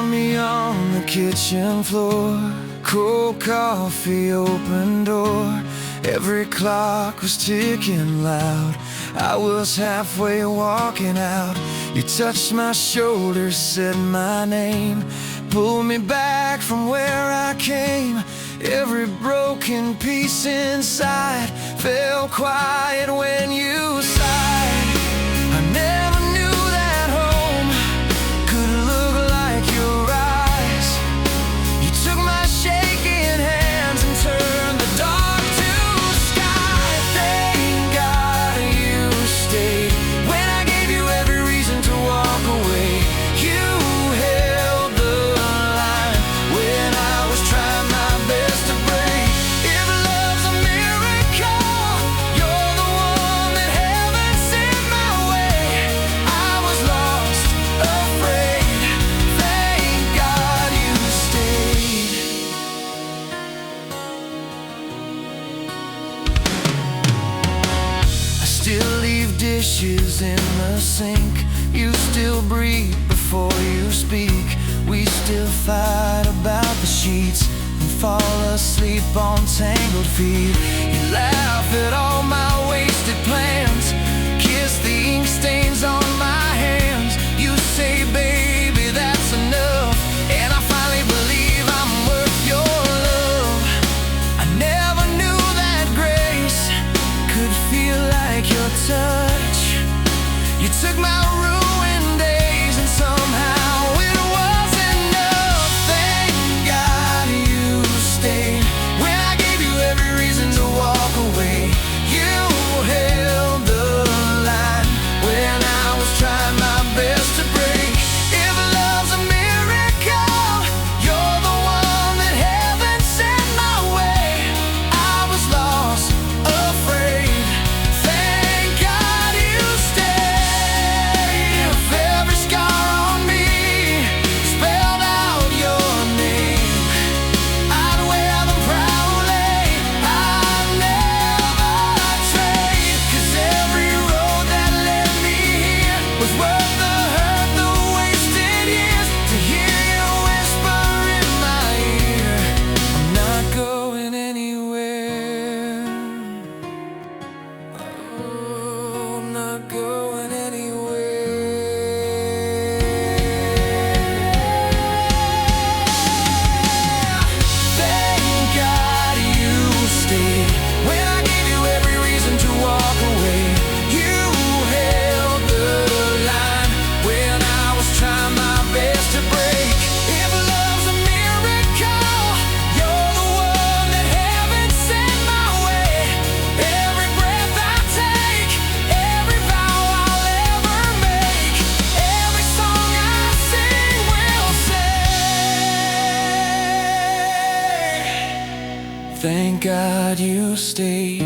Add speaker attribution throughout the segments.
Speaker 1: found me on the kitchen floor, cold coffee, open door. Every clock was ticking loud. I was halfway walking out. You touched my shoulder, said my name, pulled me back from where I came. Every broken piece inside fell quiet when you sighed. I never knew that home could look like your eyes. You took my shaking hands and turned the dark to sky. Thank God you stayed when I gave you every reason to walk away. You held the line when I was trying my best to break. If love's a miracle, you're the one that heaven sent my way. I was lost, afraid. Thank God you stayed. I still leave dishes in the sink. You still breathe before you speak. We still fight about the sheets and fall asleep on tangled feet. You laugh at all my wasted plans, kiss the ink stains on my hands. You say, baby, that's enough, and I finally believe I'm worth your love. I never knew that grace could feel like your touch. You took my ruined days and somehow it was enough. Thank God you stayed when I gave you every reason to walk away. You held the line when I was trying my best to break. If love's a miracle, you're the one that heaven sent my way. I was lost, afraid. Thank God you stayed. If every scar on me spelled out your name, I'd wear them proudly. I'd never trade, 'cause every road that led me here was worth the hurt, the wasted years. To hear you whisper in my ear, I'm not going anywhere. Oh, I'm not going anywhere. Thank God you stayed when I gave you every reason to walk away. You held the line when I was trying my best to break. If love's a miracle, you're the one that heaven sent my way. Every breath I take, every vow I'll ever make, every song I sing will say, thank God you stayed.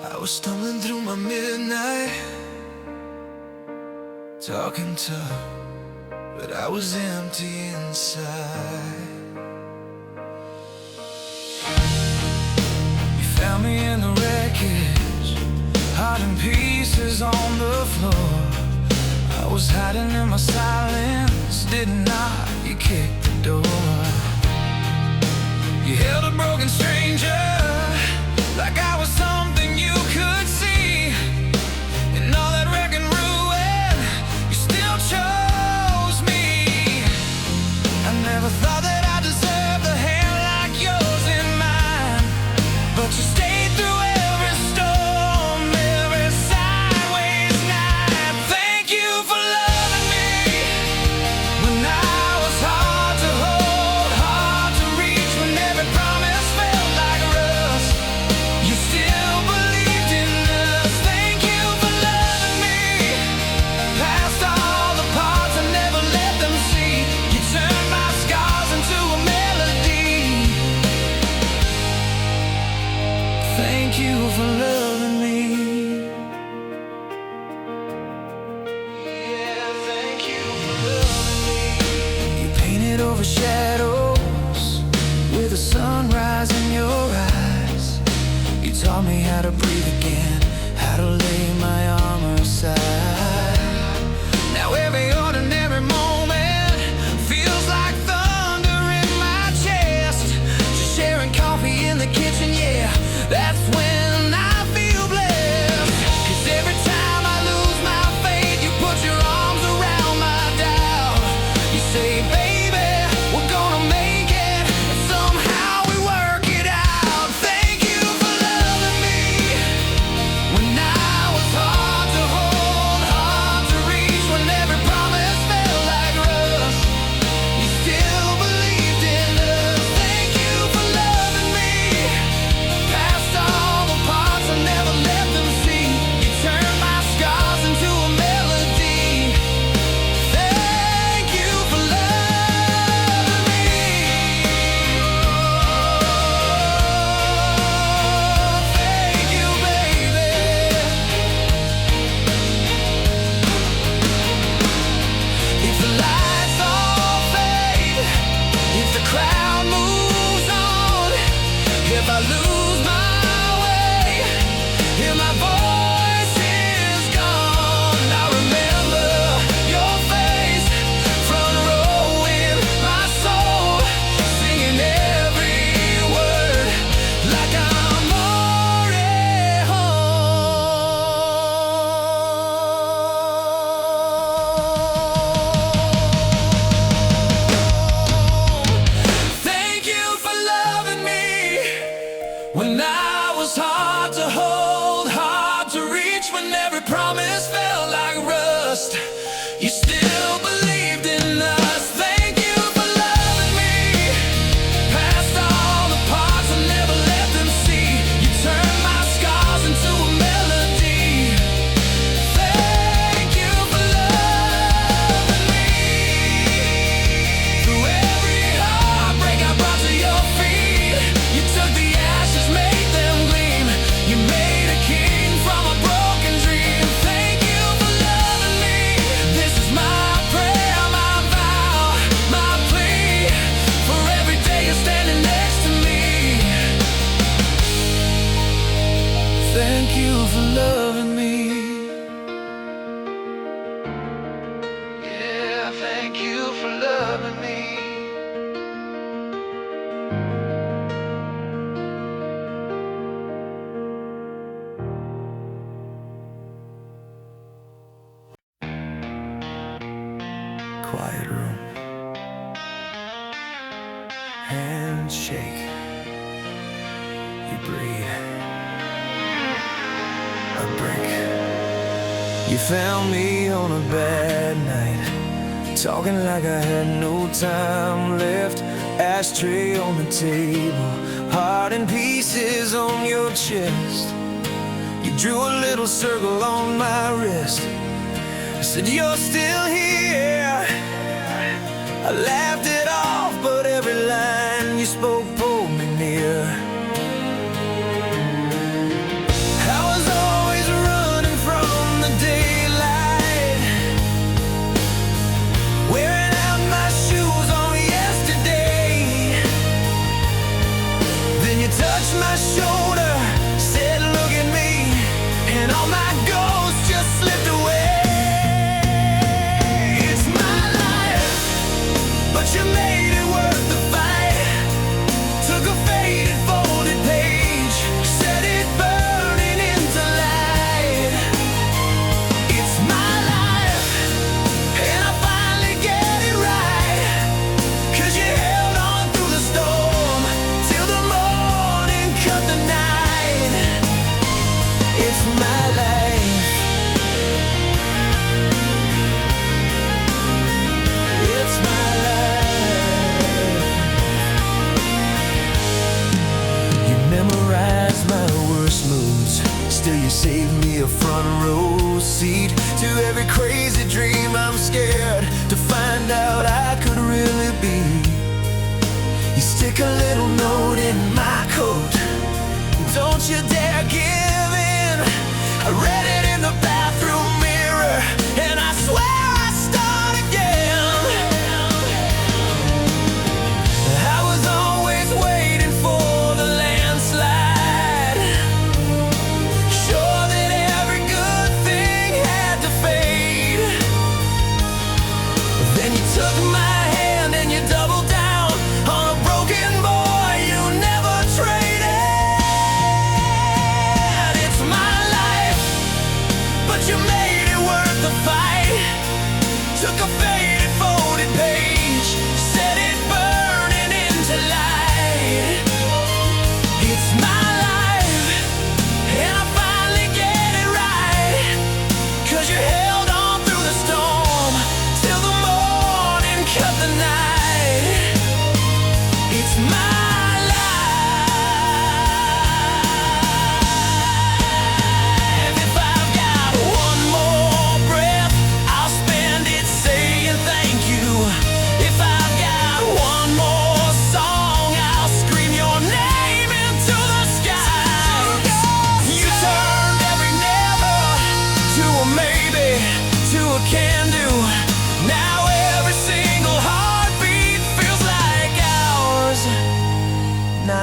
Speaker 1: I was stumbling through my midnight, talking tough, but I was empty inside. You found me in the wreckage, heart in pieces on the floor. I was hiding in my silence, didn't knock, you kicked the door. You held a broken stranger like I was something you could see. In all that wreck and ruin, you still chose me. I never thought that I deserved a hand like yours in mine, but you stayed through every storm, every sideways night. Thank you for loving me when I was hard to hold, hard to reach, when every promise felt like rust. You still believed in us. Thank you for loving me past all the parts I never let them see. You the shadows with the sunrise in your eyes. You taught me how to breathe again, how to lay my armor aside. Now every ordinary moment feels like thunder in my chest. Just sharing coffee in the kitchen, yeah, that's when I feel blessed. 'Cause every time I lose my faith, you put your arms around my doubt. You say, baby, we're gonna make it, and somehow we work it out. Thank you for loving me when I was hard to hold, hard to reach, when every promise felt like rust. You still believed in us. Thank you for loving me past all the parts I never let them see. You turned my scars into a melody. Thank you for loving me. Thank you, baby. If the lights all fade, if the crowd moves on, if I lose my way, if my voice is gone, I remember your face, front row in my soul, singing every word like I'm already home. Thank you for loving me when I was hard to hold, hard to reach, when every promise felt like rust. You still believed in us. Thank you for loving me past all the parts I never let them see. You turned my scars into a melody. Thank you for loving me. Through every heartbreak I brought to your feet, you took the ashes, made them gleam. You made a king from a broken dream. Thank you for loving me. This is my prayer, my vow, my plea, for every day you're standing next to me. Thank you for loving me. Yeah, thank you for loving me. Quiet room, handshake, you breathe, a break. You found me on a bad night, talking like I had no time left. Ashtray on the table, heart in pieces on your chest. You drew a little circle on my wrist, said you're still here. I laughed it off, but every line you spoke pulled me near. I was always running from the daylight, wearing out my shoes on yesterday. Then you touched my shoulder, said look at me, and all my ghosts just slipped away. It's my life, but you made it worth the fight. Took a faded folded page, set it burning into light. It's my life, and I finally get it right. 'Cause you held on through the storm, till the morning cut the night. It's my life. It's my life. You memorized my worst moods, still you saved me a front row seat to every crazy dream. I'm scared to find out I could really be. You stick a little note in my coat, don't you dare give in. I read it in the bathroom mirror, and I swear I start again.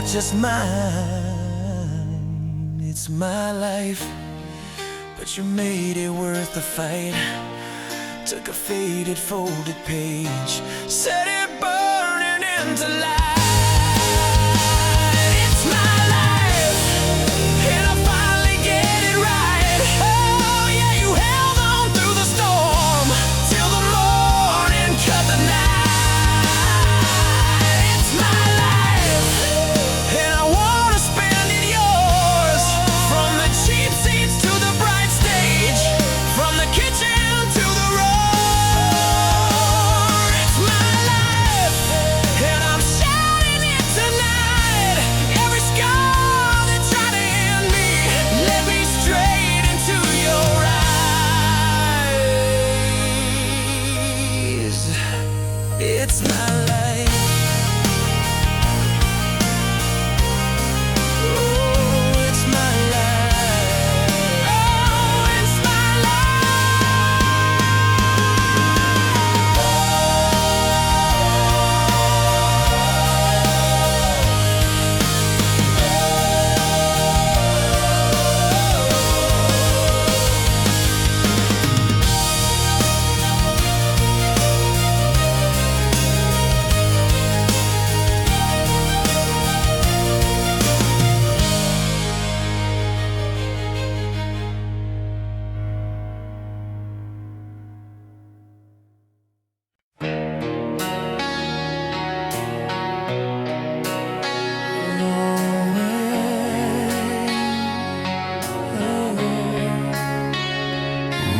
Speaker 1: not just mine, it's my life. But you made it worth the fight. Took a faded, folded page, set it burning into light. It's my life, and I finally get it right. Oh yeah, you held on through the storm, till the morning cut the night. It's my life, and I wanna spend it yours. From the cheap seats to the bright stage, from the kitchen to the it's my life. Oh, it's my life. Oh, it's my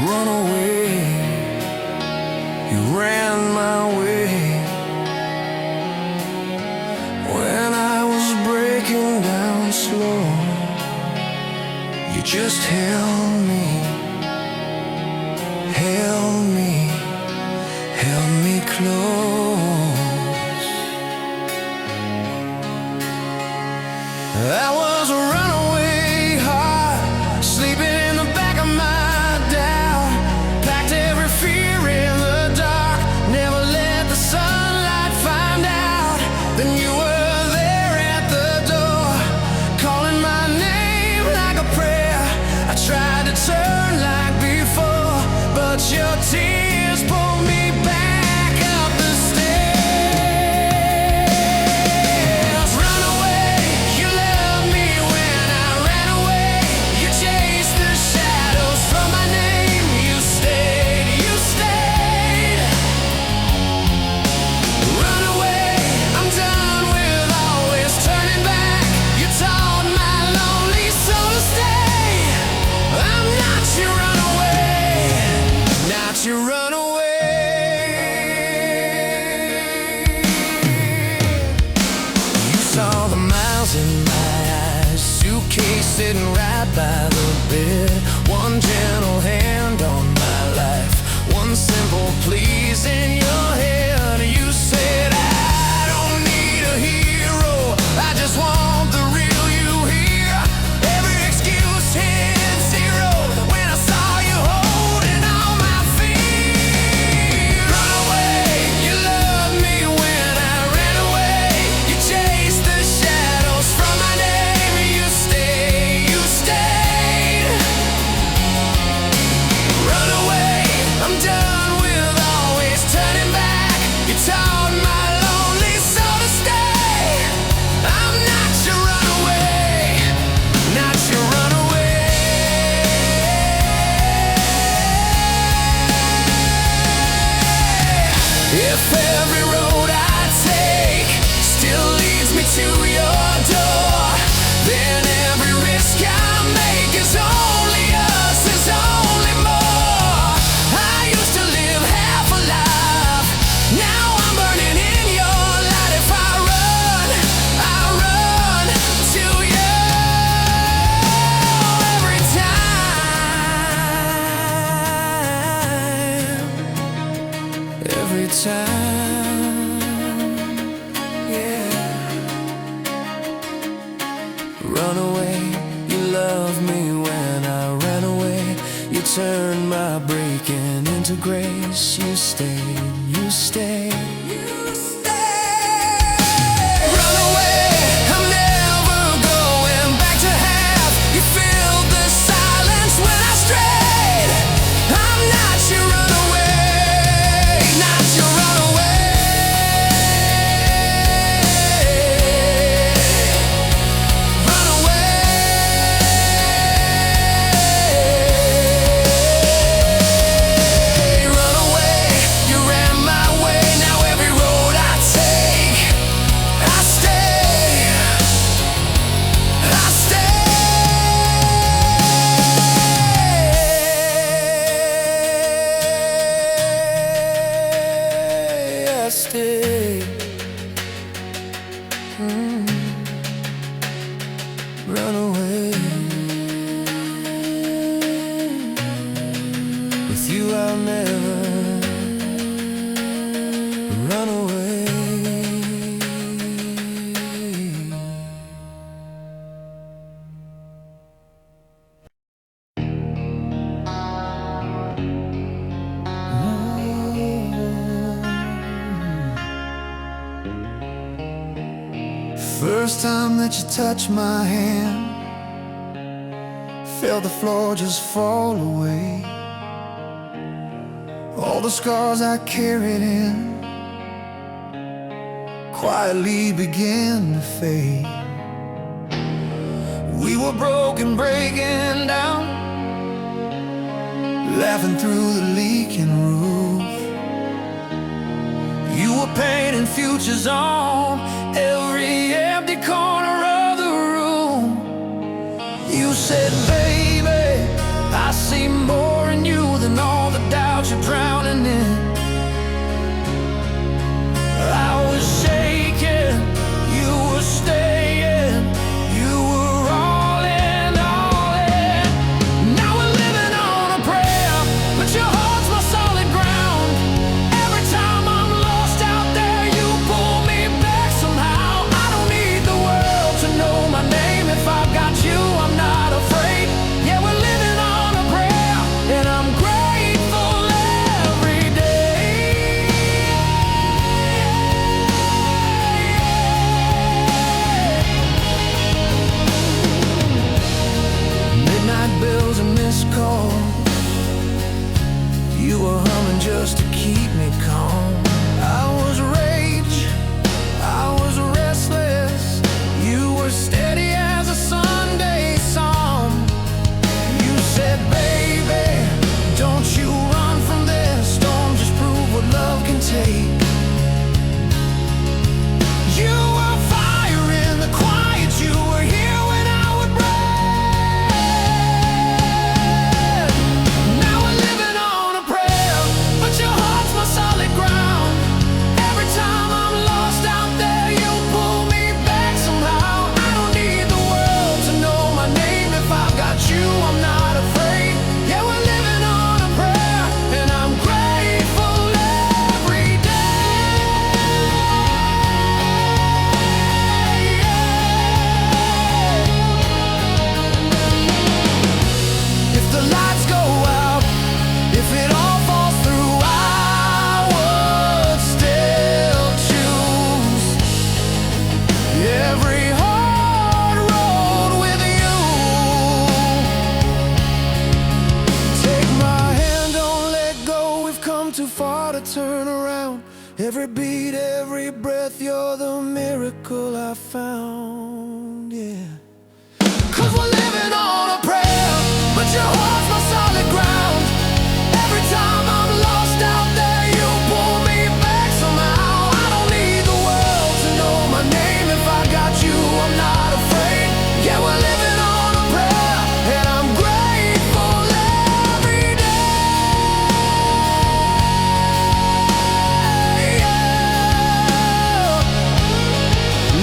Speaker 1: run away, you ran my way. When I was breaking down slow, you just held me, held me, held me close. I was a runaway heart, sleeping in the back of my your tears pulled me back up the stairs. Run away, you loved me when I ran away. You chased the shadows from my name. You stayed, you stayed. Run away, I'm done with always turning back. You taught my lonely soul to stay. I'm not your runaway, not your runaway. You saw the miles in my eyes, suitcase sitting right by the bed. One gentle hand on my life, one simple please in your head. You said I don't need a hero, I just want the real you here. Every excuse hit zero when I saw you holding on my feet. Run away, you loved me when I ran away. You chased the shadows from my name. You stayed, you stayed. Run away, I'm done with always turning back. You taught my lonely soul to stay. I'm not your runaway, not your runaway. If every road I take still leads me to your door, then every risk I make is only us, is only more. I used to live half a life, now I'm burning in your light. If I run to you every time, every time, yeah. Run away, you loved me when I ran away. You turned my breaking into grace. You stayed, you stayed, you stayed. Run away, I'm never Run away. With you I'll never run away. First time that you touched my hand, felt the floor just fall away. All the scars I carried in quietly began to fade. We were broken, breaking down, laughing through the leaking roof. You were painting futures on every empty corner of the room. You said, baby, I see more in you than all the doubts you're drowning in. I was shaking, you were staying, you were all in, all in. Now we're living on a prayer, but your heart's my solid ground. Every time I'm lost out there, you pull me back somehow. I don't need the world to know my name. If I've got you, I'm not afraid. Yeah, we're living on a prayer, and I'm grateful every day. Midnight bills and missed calls, you were humming just to keep me calm. I was rage, I was restless, you were steady as a Sunday song. You said, baby, don't you run from this storm, just prove what love can take. You were fire in the quiet, you were here when I would break. Now we're living on a prayer, but your heart's my solid ground. Every time I'm lost out there, you pull me back somehow. I don't need the world to know my name. If I've got you, I'm not afraid. Yeah, we're living on a prayer, and I'm grateful every day. If the lights go out, if it all falls through, I would still choose every hard road with you. Take my hand, don't let go. We've come too far to turn around. Every beat, every breath, you're the miracle I found. Yeah. 'Cause we're living on a prayer, but your heart's my solid ground. Every time I'm lost out there, you pull me back somehow. I don't need the world to know my name. If I got you, I'm not afraid. Yeah, we're living on a prayer, and I'm grateful every day.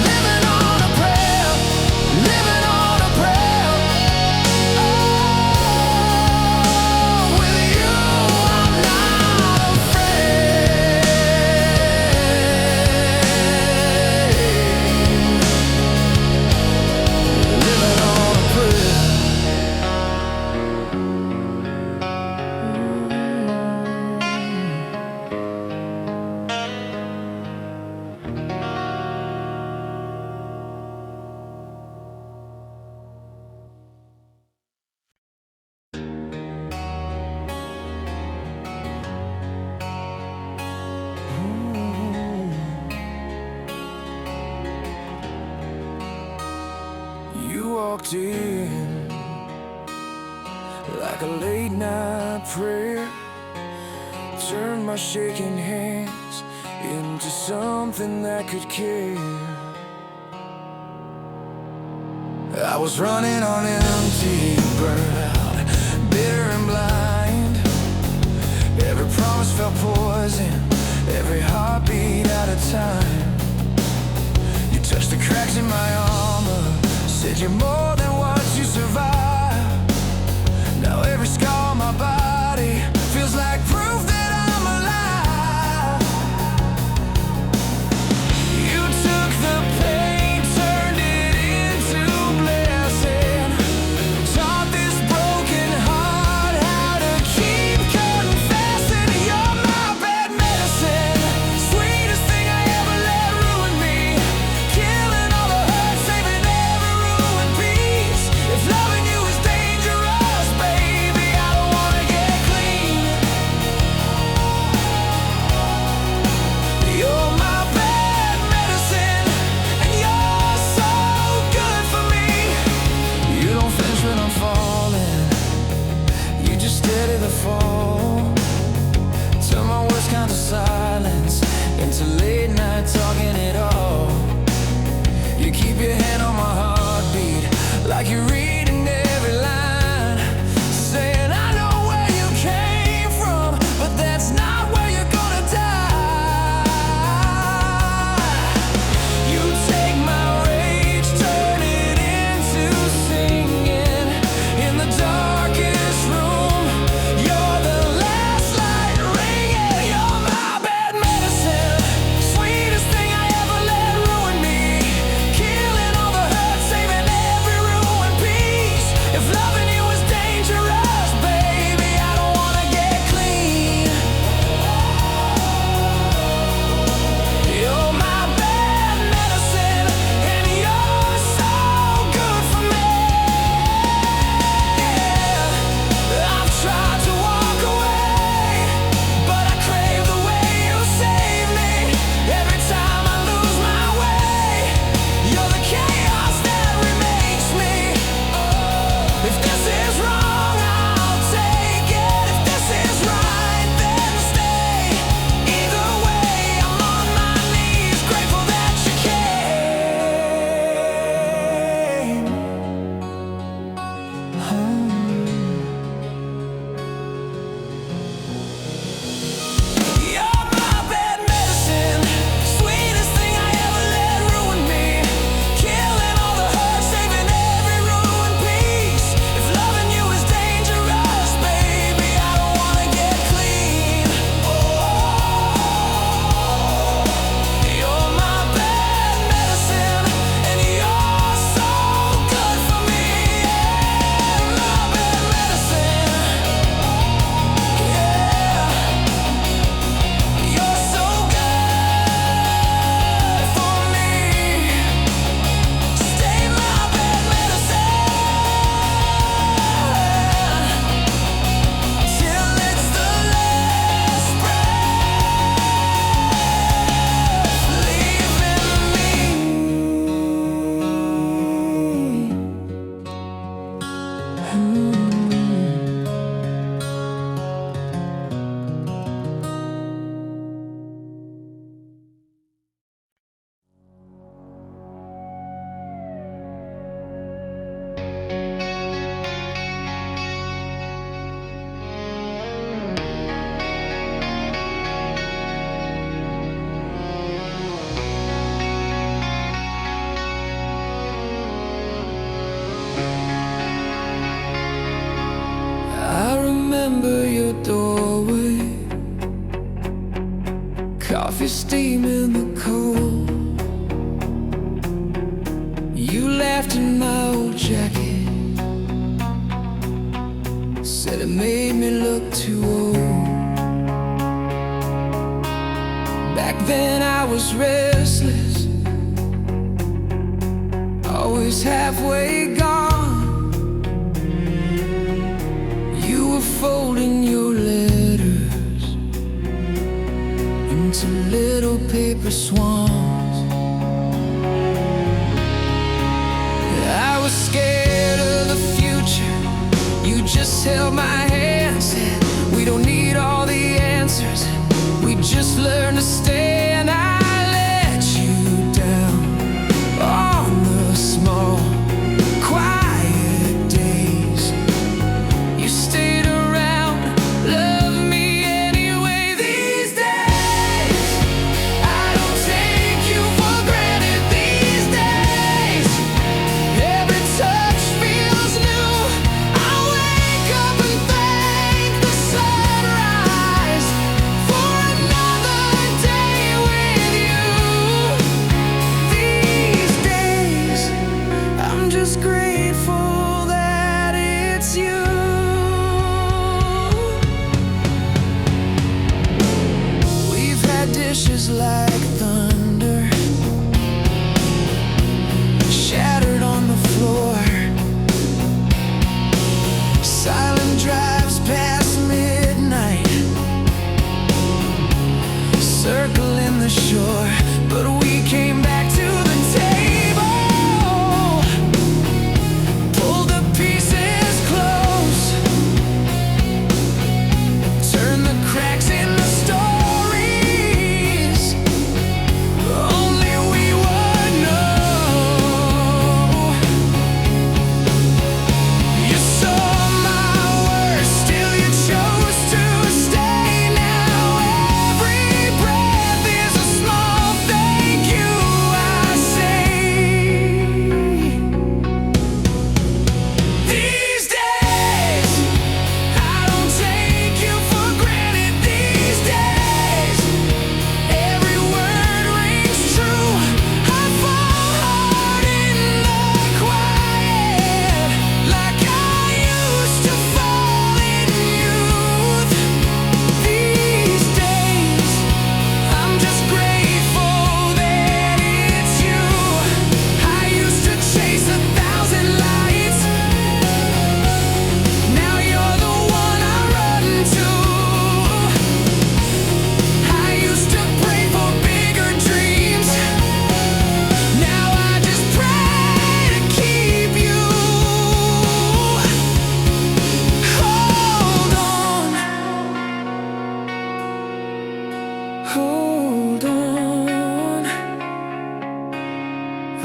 Speaker 1: Living on a prayer, living on a prayer. With you, I'm not afraid. Living on a prayer. You walked in like a late night prayer, turned my shaking hands into something that could care. I was running on empty, burned out, bitter and blind. Every promise felt poison, every heartbeat out of time. You touched the cracks in my armor said you're more than what you survive. Now every scar on my body feels like proof that I'm alive. You took the pain, turned it into blessing, taught this broken heart how to keep confessing. You're my bad medicine, sweetest thing I ever let ruin me, killing all the hurt, saving every ruined piece. If loving you is dangerous, baby, I don't wanna get clean. You're my bad medicine, and you're so good for me. You don't flinch when I'm falling, you just steady the fall. Turn my worst kind of silence into late night talking it all. You keep your hand on my heartbeat like you're reading every line, saying I know where you came from, but that's not where you're gonna die. You take my rage, turn it into singing in the darkest room. You're the last light ringing. You're my bad medicine, sweetest thing I ever let ruin me, killing all the hurt, saving every ruined piece. If loving you is dangerous, baby, I don't wanna get clean. You're my bad medicine, and you're so good for me. I've tried to walk away, but I crave the way you save me. Every time I lose my way, you're the chaos that remakes me. If this is wrong, I'll take it. If this is right, then stay. Either way, I'm on my knees, grateful that you came. You're my bad medicine, sweetest thing I ever let ruin me, killing all the hurt, saving every ruined piece. If loving you is dangerous, baby, I don't wanna get clean. You're my bad medicine, and you're so good for me. My bad medicine, yeah. You're so good for me. Stay my bad medicine till it's the last breath leaving me. I remember your doorway, coffee steam in the cold. You laughed in my old jacket, said it made me look too old. Back then I was restless, always halfway gone. You were folding your letters into little paper swans. I was scared of the future, you just held my hand, said we don't need all the answers, we just learn to stay. And I let you down on the small, quiet days. You stayed around, loved me anyway. These days, I don't take you for granted. These days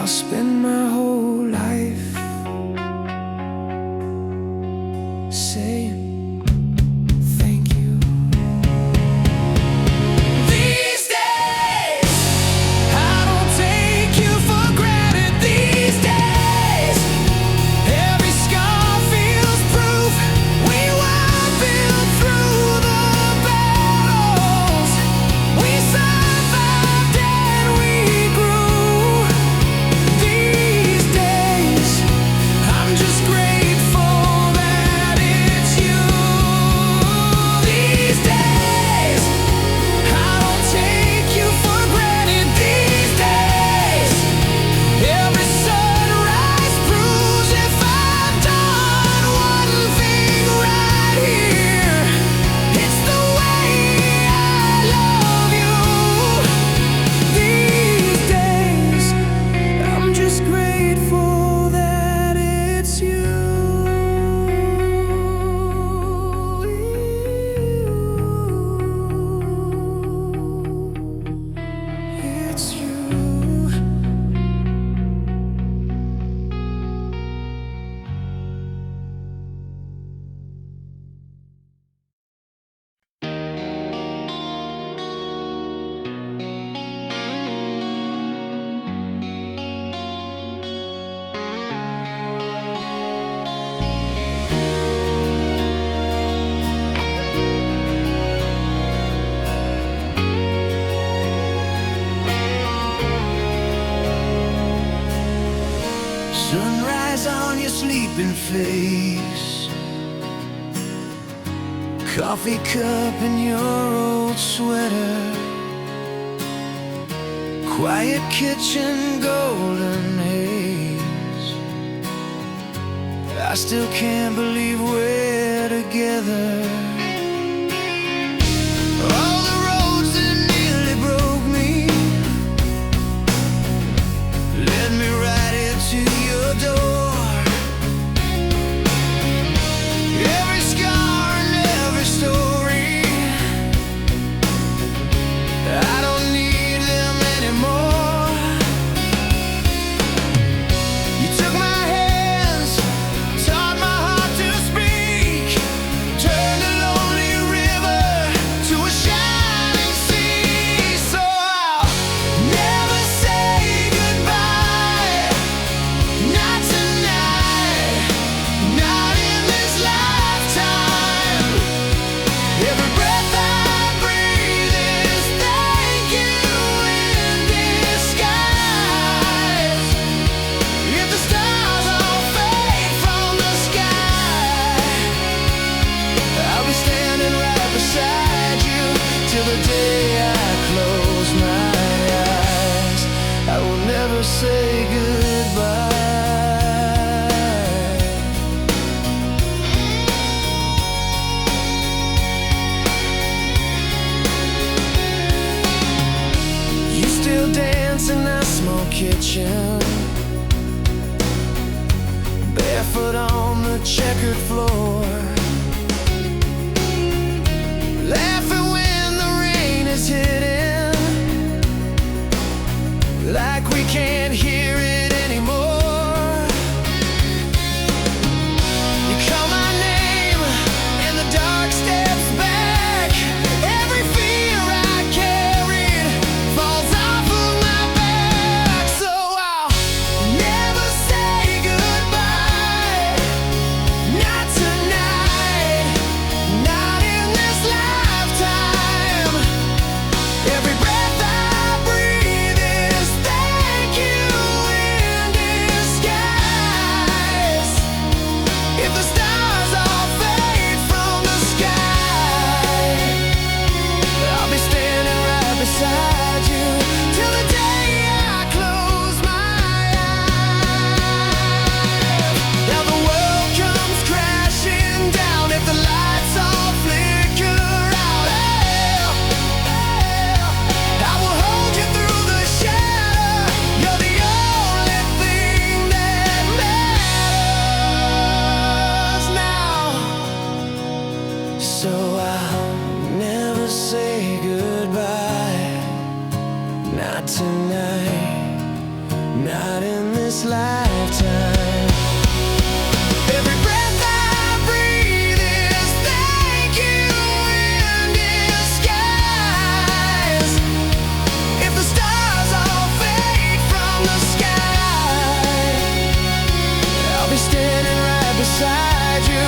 Speaker 1: I'll spend my whole life saying thank you. These days, I don't take you for granted. These days, every scar feels proof we were built through the battles. We survived and we grew. These days, I'm just grateful that it's you. These days, I don't take you for granted. These days, every sunrise proves if I've done one thing right here, it's the way I love you. These days, I'm just grateful that it's you. It's you. Sunrise on your sleeping face, coffee cup in your old sweater, quiet kitchen, golden haze. I still can't believe we're together. All the roads that nearly broke me led me right into your door. Every scar and every story, I don't need them anymore. You took my hands, taught my heart to speak, turned a lonely river to a shining sea. So I'll never say goodbye, not tonight, not in this lifetime. Every breath I breathe is thank you in disguise. If the stars all fade from the sky, I'll be standing right beside you till the day I close my eyes. I will never say goodbye. You still dance in that small kitchen, barefoot on the checkered floor, laughing when the rain is hitting, like we can't hear it anymore. You call my name and the dark steps back. Every fear I carried falls off of my back. So I'll never say goodbye, not tonight. not in this lifetime. Every breath I breathe is thank you in disguise. If the stars all fade from the sky, I'll be standing right beside you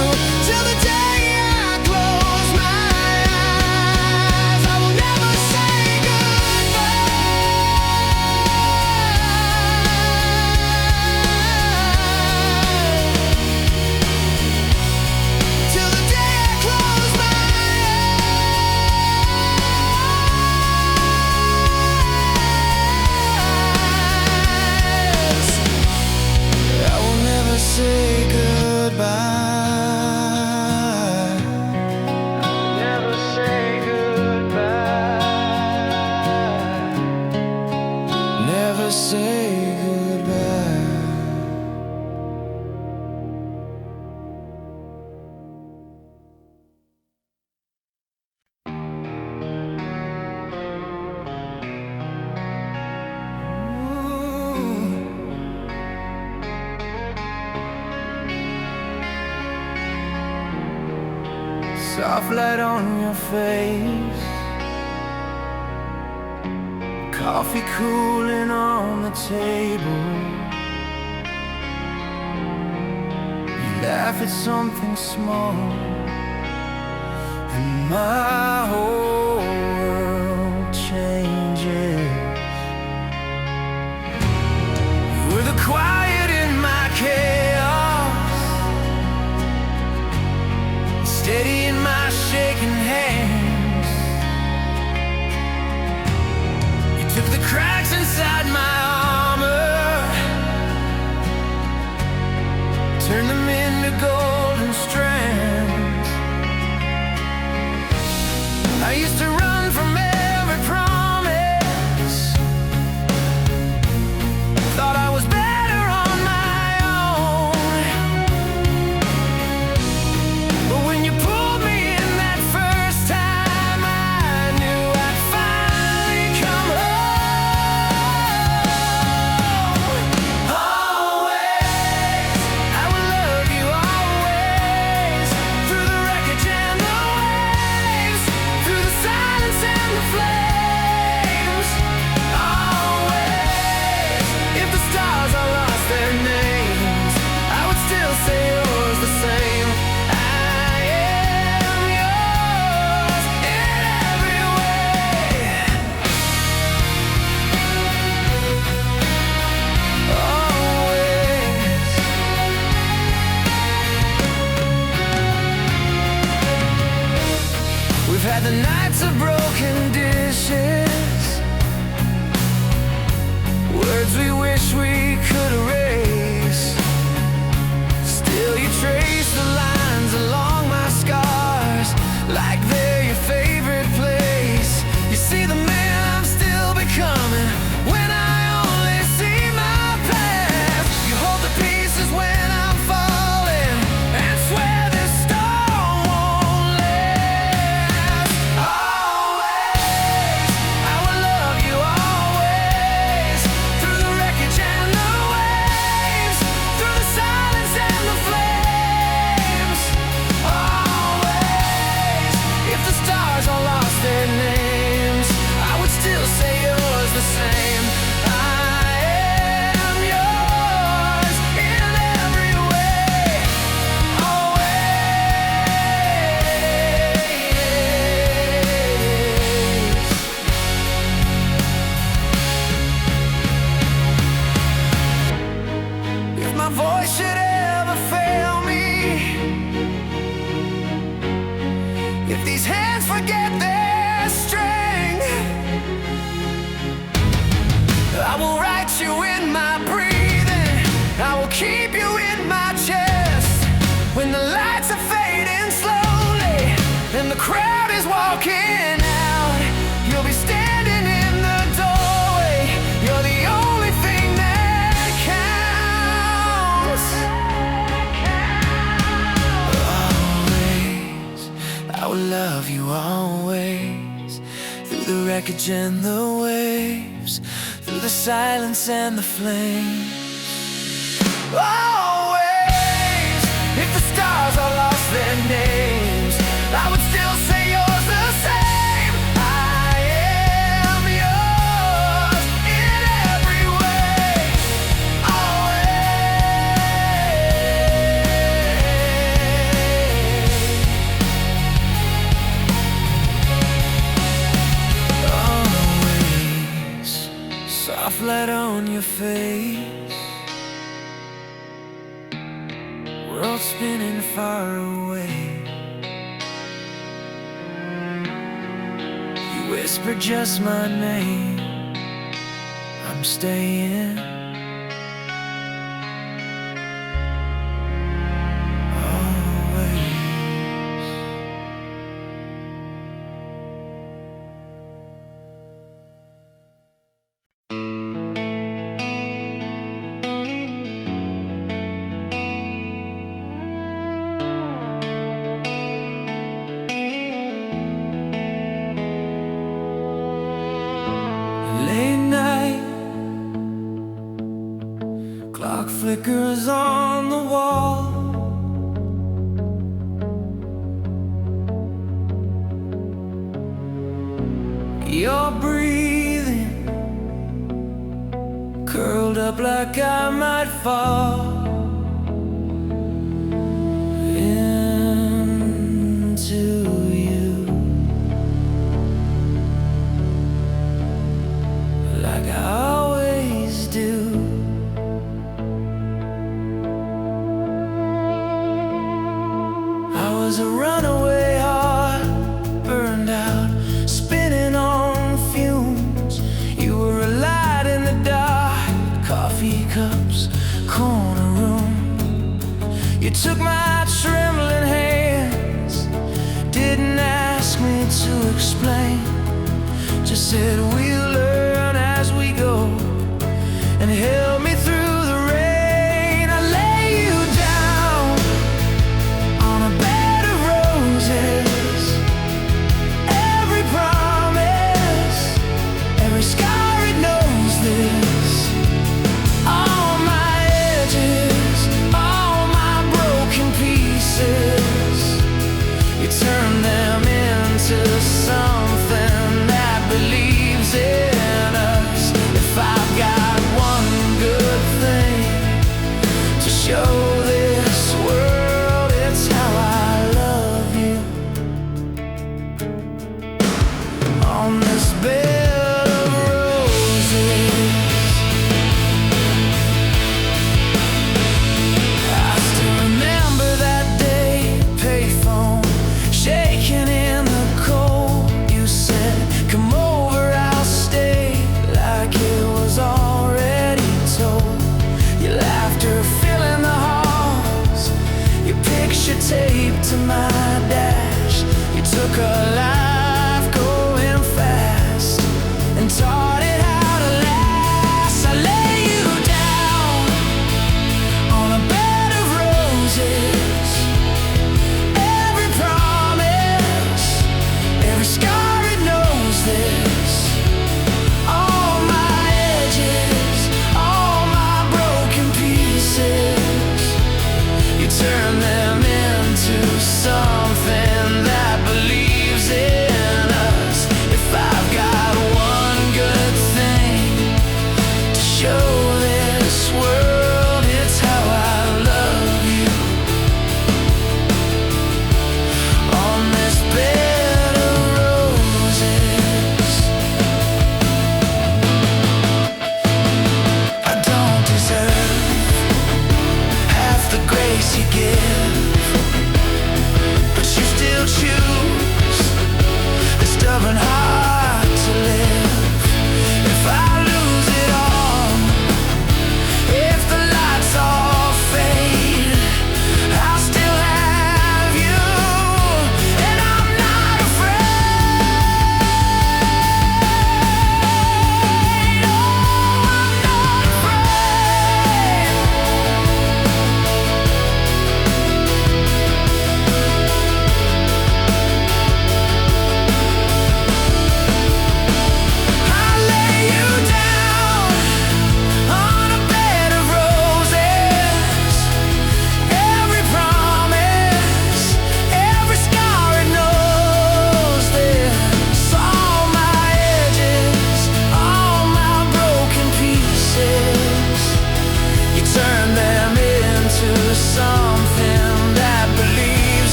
Speaker 1: till the day I close my eyes. I will never say till the day I close my eyes. I will never say goodbye. Never say goodbye. Never say goodbye. Soft light on your face, coffee cooling on the table. You laugh at something small, and my whole world changes. You were the quiet in my chaos, steady in my shaking hands. You took the cracks inside my armor, turned them into golden strands. I used to run from every promise, thought I was better on my own. But when you pulled me in that first time, I knew I'd finally come home. Always, I will love you always, through the wreckage and the waves, through the silence and the flames. Always, if the stars all lost their names, I would still say yours the same. I am yours in every way. Always. We've had the nights of broken dishes, words we wish we could erase. Still you trace the lines along my scars, like they're your favorite place. You see the man I'm still becoming when I only see my past. You hold the pieces when I'm falling, and swear this storm won't last. Always, I will love you always, through the wreckage and the waves, through the silence and the flames. Always, if the stars all lost their names, I would still say yours the same. I am yours in every way. Always. If my voice should ever fail me, if these hands forget their strength, I will write you in my breathing, I will keep you in my chest. When the lights are fading slowly and the crowd is walking out, you'll be standing in the doorway. You're the only thing that counts. Always, I will love you always, through the wreckage and the waves, through the silence and the flame. Always, if the stars all lost their names, I would still say yours the same. I am yours in every way. Always, soft light on your face, world spinning far away. You whisper just my name, I'm staying. Late night, clock flickers on the wall. You're breathing, curled up like I might fall into you, like I always do. I was a runaway heart, burned out, spinning on fumes. You were a light in the dark, coffee cups, corner room. You took my trembling hands, didn't ask me to explain, just said we'll learn as we go, and held me through the rain. I lay you down on a bed of roses, every promise, every scar, it knows this. All my edges, all my broken pieces, you turn them into something that believes in us. If I've got one good thing to show this world, it's how I love you. On this bed of roses, I still remember that day, payphone shaking in the cold. You said, come over, I'll stay, like it was already told. Your laughter filling the halls, your picture taped to my dash. You took a line